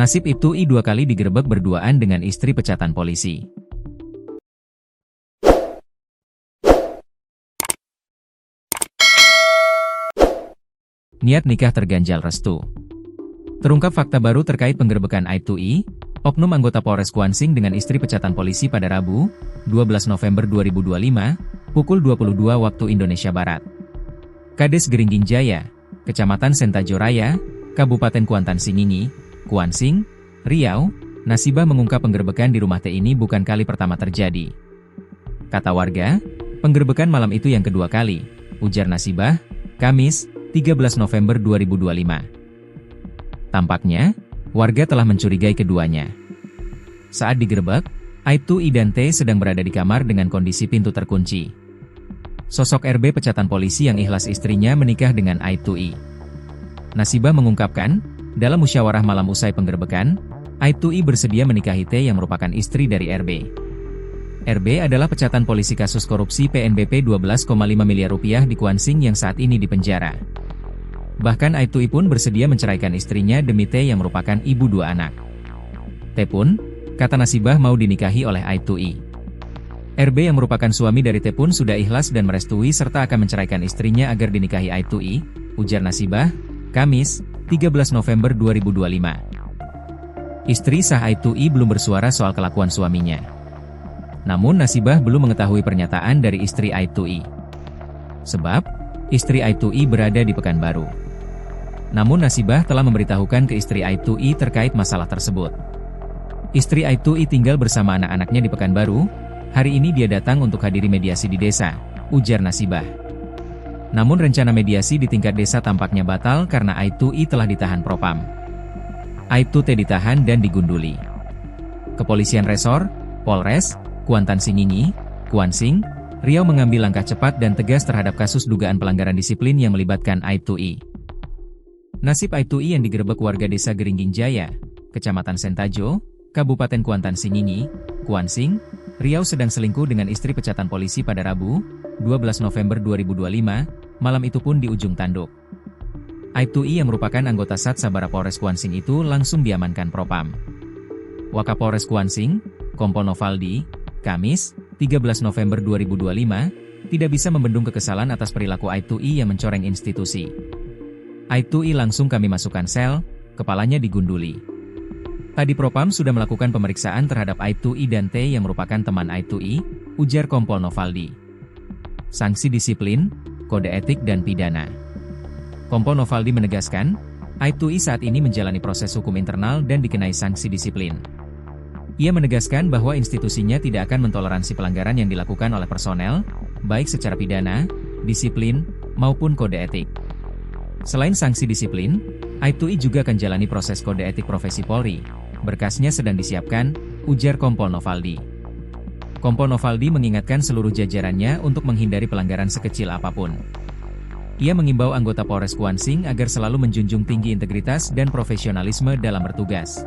Nasib Aibtu I 2 kali digerebek berduaan dengan istri pecatan polisi. Niat nikah terganjal restu. Terungkap fakta baru terkait penggerebekan Aibtu I, oknum anggota Polres Kuansing dengan istri pecatan polisi pada Rabu, 12 November 2025, pukul 22 waktu Indonesia Barat. Kades Geringging Jaya, Kecamatan Sentajo Raya, Kabupaten Kuantan Singingi, Kuansing, Riau, Nasibah mengungkap penggerebekan di rumah T ini bukan kali pertama terjadi. Kata warga, penggerebekan malam itu yang kedua kali, ujar Nasibah, Kamis, 13 November 2025. Tampaknya, warga telah mencurigai keduanya. Saat digerebek, Aibtu I dan T sedang berada di kamar dengan kondisi pintu terkunci. Sosok RB pecatan polisi yang ikhlas istrinya menikah dengan Aibtu I. Nasibah mengungkapkan, dalam musyawarah malam usai penggerebekan, Aibtu I bersedia menikahi T yang merupakan istri dari RB. RB adalah pecatan polisi kasus korupsi PNBP 12,5 miliar rupiah di Kuansing yang saat ini dipenjara. Bahkan Aibtu I pun bersedia menceraikan istrinya demi T yang merupakan ibu dua anak. T pun, kata Nasibah mau dinikahi oleh Aibtu I. RB yang merupakan suami dari T pun sudah ikhlas dan merestui serta akan menceraikan istrinya agar dinikahi Aibtu I, ujar Nasibah, Kamis, 13 November 2025. Istri sah Aibtu I belum bersuara soal kelakuan suaminya. Namun Nasibah belum mengetahui pernyataan dari istri Aibtu I. Sebab, istri Aibtu I berada di Pekanbaru. Namun Nasibah telah memberitahukan ke istri Aibtu I terkait masalah tersebut. Istri Aibtu I tinggal bersama anak-anaknya di Pekanbaru, hari ini dia datang untuk hadiri mediasi di desa, ujar Nasibah. Namun rencana mediasi di tingkat desa tampaknya batal karena Aibtu I telah ditahan Propam. Aibtu T ditahan dan digunduli. Kepolisian Resor, Polres, Kuantan Singingi, Kuansing, Riau mengambil langkah cepat dan tegas terhadap kasus dugaan pelanggaran disiplin yang melibatkan Aibtu I. Nasib Aibtu I yang digerebek warga desa Geringging Jaya, Kecamatan Sentajo, Kabupaten Kuantan Singingi, Kuansing, Riau sedang selingkuh dengan istri pecatan polisi pada Rabu, 12 November 2025, malam itu pun di ujung tanduk. Aibtu I yang merupakan anggota Sat Sabara Polres Kuansing itu langsung diamankan Propam. Wakapolres Kuansing, Kompol Novaldi, Kamis, 13 November 2025, tidak bisa membendung kekesalan atas perilaku Aibtu I yang mencoreng institusi. Aibtu I langsung kami masukkan sel, kepalanya digunduli. Tadi Propam sudah melakukan pemeriksaan terhadap Aibtu I dan T yang merupakan teman Aibtu I, ujar Kompol Novaldi. Sanksi disiplin, kode etik dan pidana. Kompol Novaldi menegaskan, Aibtu I saat ini menjalani proses hukum internal dan dikenai sanksi disiplin. Ia menegaskan bahwa institusinya tidak akan mentoleransi pelanggaran yang dilakukan oleh personel, baik secara pidana, disiplin, maupun kode etik. Selain sanksi disiplin, Aibtu I juga akan jalani proses kode etik profesi Polri. Berkasnya sedang disiapkan, ujar Kompol Novaldi. Kompol Novaldi mengingatkan seluruh jajarannya untuk menghindari pelanggaran sekecil apapun. Ia mengimbau anggota Polres Kuansing agar selalu menjunjung tinggi integritas dan profesionalisme dalam bertugas.